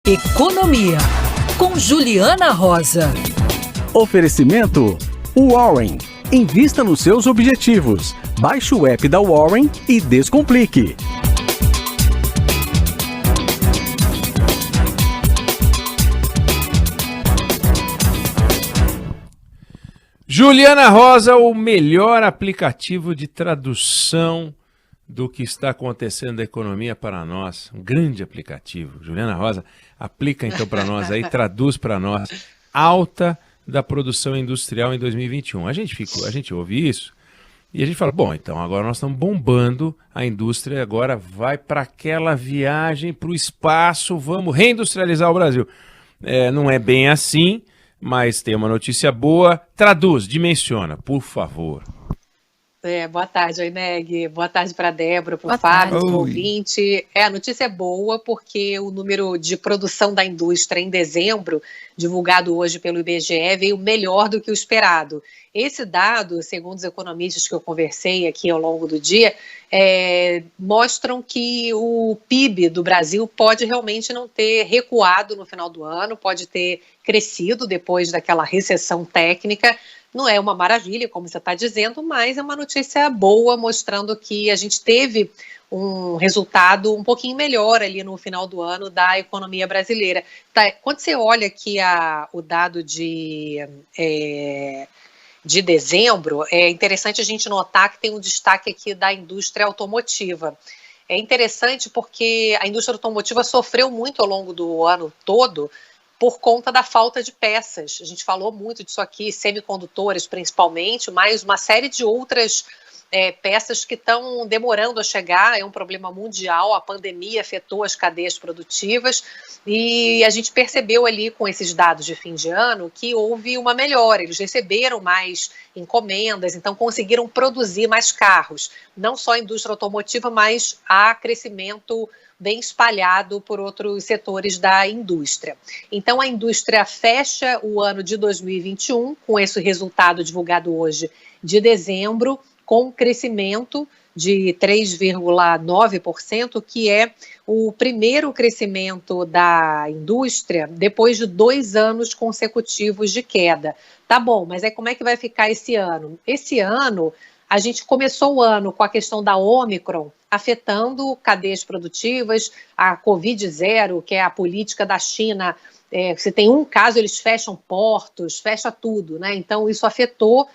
Economia, com Juliana Rosa. Oferecimento Warren. Invista nos seus objetivos. Baixe o app da Warren e descomplique. Juliana Rosa, o melhor aplicativo de tradução do que está acontecendo na economia para nós. Um grande aplicativo. Juliana Rosa, aplica então para nós aí, traduz para nós. Alta da produção industrial em 2021. A gente ouve isso e a gente fala, bom, então agora nós estamos bombando a indústria, agora vai para aquela viagem para o espaço, vamos reindustrializar o Brasil. Não é bem assim, mas tem uma notícia boa. Traduz, dimensiona, por favor. Boa tarde, Oineg. Boa tarde para a Débora, para o Fábio, para o ouvinte. A notícia é boa porque o número de produção da indústria em dezembro, divulgado hoje pelo IBGE, veio melhor do que o esperado. Esse dado, segundo os economistas que eu conversei aqui ao longo do dia, mostram que o PIB do Brasil pode realmente não ter recuado no final do ano, pode ter crescido depois daquela recessão técnica. Não é uma maravilha, como você está dizendo, mas é uma notícia boa, mostrando que a gente teve um resultado um pouquinho melhor ali no final do ano da economia brasileira. Quando você olha aqui o dado de dezembro, é interessante a gente notar que tem um destaque aqui da indústria automotiva. É interessante porque a indústria automotiva sofreu muito ao longo do ano todo por conta da falta de peças. A gente falou muito disso aqui, semicondutores principalmente, mas uma série de outras peças que estão demorando a chegar. É um problema mundial, a pandemia afetou as cadeias produtivas e a gente percebeu ali com esses dados de fim de ano que houve uma melhora, eles receberam mais encomendas, então conseguiram produzir mais carros. Não só a indústria automotiva, mas há crescimento bem espalhado por outros setores da indústria. Então, a indústria fecha o ano de 2021, com esse resultado divulgado hoje de dezembro, com crescimento de 3,9%, que é o primeiro crescimento da indústria depois de 2 anos consecutivos de queda. Tá bom, mas aí como é que vai ficar esse ano? Esse ano, a gente começou o ano com a questão da Ômicron, afetando cadeias produtivas, a Covid-0, que é a política da China. Se tem um caso, eles fecham portos, fecha tudo, né? Então, isso afetou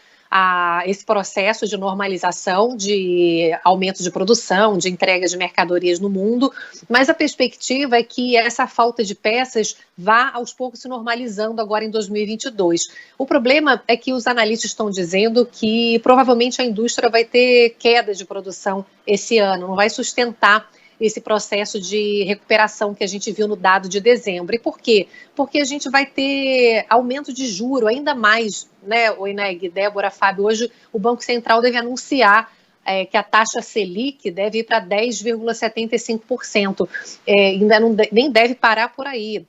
esse processo de normalização, de aumento de produção, de entrega de mercadorias no mundo, mas a perspectiva é que essa falta de peças vá aos poucos se normalizando agora em 2022. O problema é que os analistas estão dizendo que provavelmente a indústria vai ter queda de produção esse ano, não vai sustentar esse processo de recuperação que a gente viu no dado de dezembro. E por quê? Porque a gente vai ter aumento de juro ainda mais, né, Oineg, Débora, Fábio, hoje o Banco Central deve anunciar que a taxa Selic deve ir para 10,75%. Ainda nem deve parar por aí.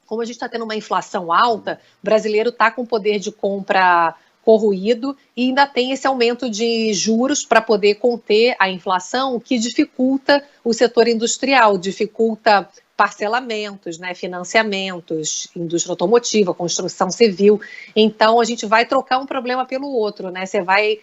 Como a gente está tendo uma inflação alta, o brasileiro está com poder de compra corroído e ainda tem esse aumento de juros para poder conter a inflação, que dificulta o setor industrial, dificulta parcelamentos, né, financiamentos, indústria automotiva, construção civil. Então, a gente vai trocar um problema pelo outro, né? Você vai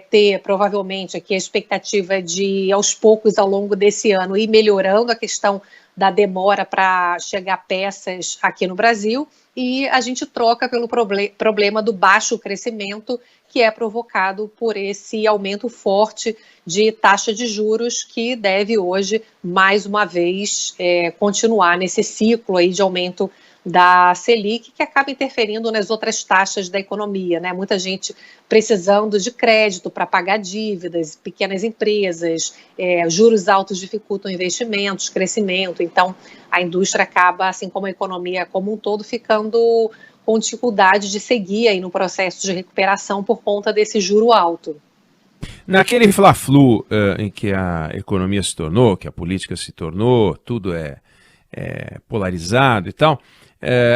ter, provavelmente, aqui a expectativa de, aos poucos, ao longo desse ano, ir melhorando a questão da demora para chegar peças aqui no Brasil, e a gente troca pelo problema do baixo crescimento, que é provocado por esse aumento forte de taxa de juros, que deve hoje, mais uma vez, continuar nesse ciclo aí de aumento da Selic, que acaba interferindo nas outras taxas da economia, né? Muita gente precisando de crédito para pagar dívidas, pequenas empresas, juros altos dificultam investimentos, crescimento. Então, a indústria acaba, assim como a economia como um todo, ficando com dificuldade de seguir aí no processo de recuperação por conta desse juro alto. Naquele fla-flu em que a economia se tornou, que a política se tornou, tudo é polarizado e tal,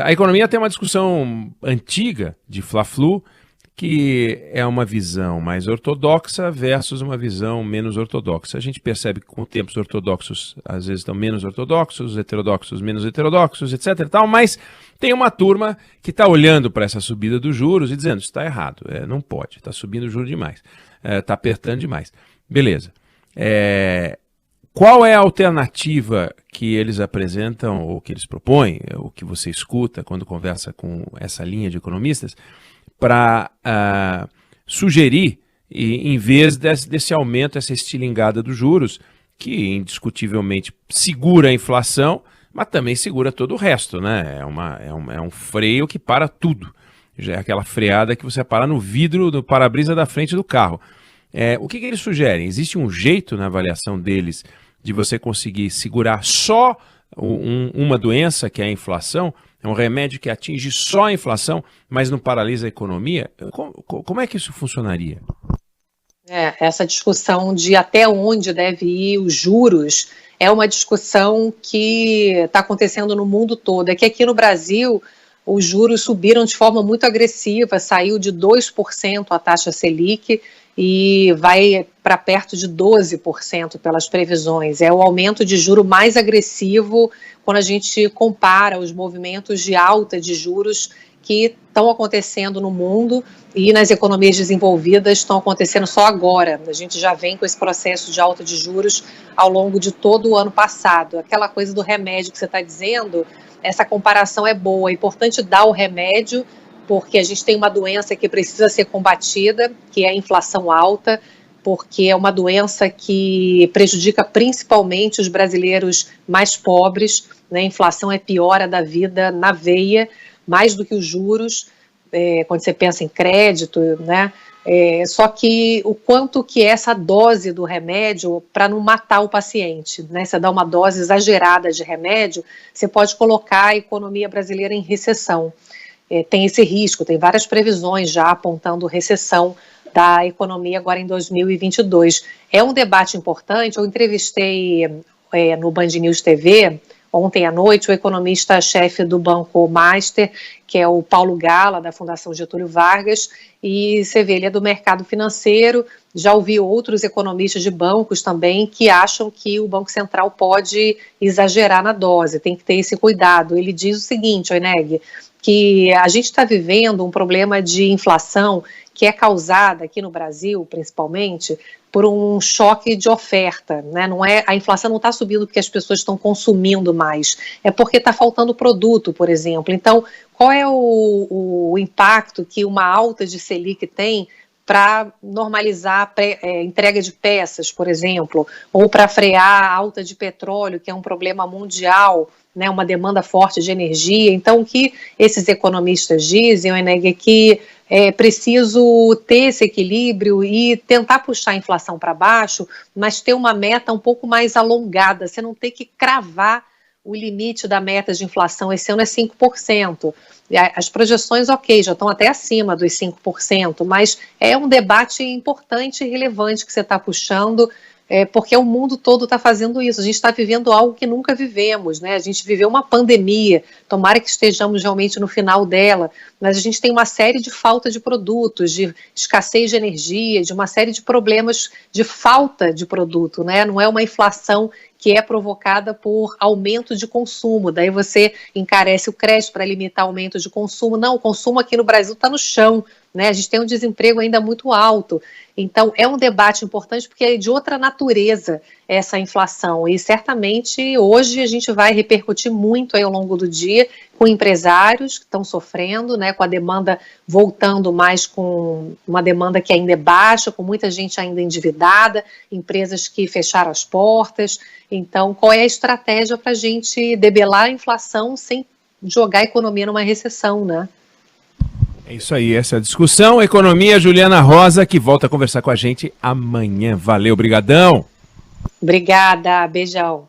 a economia tem uma discussão antiga de fla-flu, que é uma visão mais ortodoxa versus uma visão menos ortodoxa. A gente percebe que com tempos ortodoxos às vezes estão menos ortodoxos, heterodoxos menos heterodoxos, etc. e tal, mas tem uma turma que está olhando para essa subida dos juros e dizendo, isso está errado, não pode, está subindo o juro demais, está apertando demais. Beleza. Qual é a alternativa que eles apresentam, ou que eles propõem, ou que você escuta quando conversa com essa linha de economistas, para sugerir, em vez desse aumento, essa estilingada dos juros, que indiscutivelmente segura a inflação, mas também segura todo o resto, né? É um freio que para tudo. Já é aquela freada que você para no vidro do para-brisa da frente do carro. O que eles sugerem? Existe um jeito na avaliação deles de você conseguir segurar só uma doença, que é a inflação? É um remédio que atinge só a inflação, mas não paralisa a economia? Como é que isso funcionaria? Essa discussão de até onde deve ir os juros é uma discussão que está acontecendo no mundo todo. É que aqui no Brasil os juros subiram de forma muito agressiva, saiu de 2% a taxa Selic e vai para perto de 12% pelas previsões. É o aumento de juro mais agressivo quando a gente compara os movimentos de alta de juros que estão acontecendo no mundo e nas economias desenvolvidas estão acontecendo só agora. A gente já vem com esse processo de alta de juros ao longo de todo o ano passado. Aquela coisa do remédio que você está dizendo, essa comparação é boa. É importante dar o remédio, porque a gente tem uma doença que precisa ser combatida, que é a inflação alta, porque é uma doença que prejudica principalmente os brasileiros mais pobres, né? A inflação é piora da vida na veia, mais do que os juros, quando você pensa em crédito, né? Só que o quanto que é essa dose do remédio para não matar o paciente, né? Você dá uma dose exagerada de remédio, você pode colocar a economia brasileira em recessão. Tem esse risco, tem várias previsões já apontando recessão da economia agora em 2022. É um debate importante. Eu entrevistei no Band News TV ontem à noite o economista-chefe do Banco Master, que é o Paulo Gala, da Fundação Getúlio Vargas, e você vê, ele é do mercado financeiro. Já ouvi outros economistas de bancos também que acham que o Banco Central pode exagerar na dose, tem que ter esse cuidado. Ele diz o seguinte, Oineg, que a gente está vivendo um problema de inflação que é causada aqui no Brasil, principalmente, por um choque de oferta, né? A inflação não está subindo porque as pessoas estão consumindo mais, é porque está faltando produto, por exemplo. Então, qual é o impacto que uma alta de Selic tem para normalizar a entrega de peças, por exemplo, ou para frear a alta de petróleo, que é um problema mundial, né, uma demanda forte de energia? Então, o que esses economistas dizem, Oineg, é que é preciso ter esse equilíbrio e tentar puxar a inflação para baixo, mas ter uma meta um pouco mais alongada. Você não tem que cravar o limite da meta de inflação. Esse ano é 5%. As projeções, ok, já estão até acima dos 5%, mas é um debate importante e relevante que você está puxando, porque o mundo todo está fazendo isso. A gente está vivendo algo que nunca vivemos, né? A gente viveu uma pandemia, tomara que estejamos realmente no final dela, mas a gente tem uma série de falta de produtos, de escassez de energia, de uma série de problemas de falta de produto, né? Não é uma inflação que é provocada por aumento de consumo, daí você encarece o crédito para limitar o aumento de consumo. Não, o consumo aqui no Brasil está no chão, né? A gente tem um desemprego ainda muito alto. Então, é um debate importante porque é de outra natureza essa inflação, e certamente hoje a gente vai repercutir muito aí ao longo do dia com empresários que estão sofrendo, né, com a demanda voltando mais, com uma demanda que ainda é baixa, com muita gente ainda endividada, empresas que fecharam as portas. Então, qual é a estratégia para a gente debelar a inflação sem jogar a economia numa recessão, né? É isso aí, essa é a discussão. Economia, Juliana Rosa, que volta a conversar com a gente amanhã. Valeu, brigadão. Obrigada, beijão.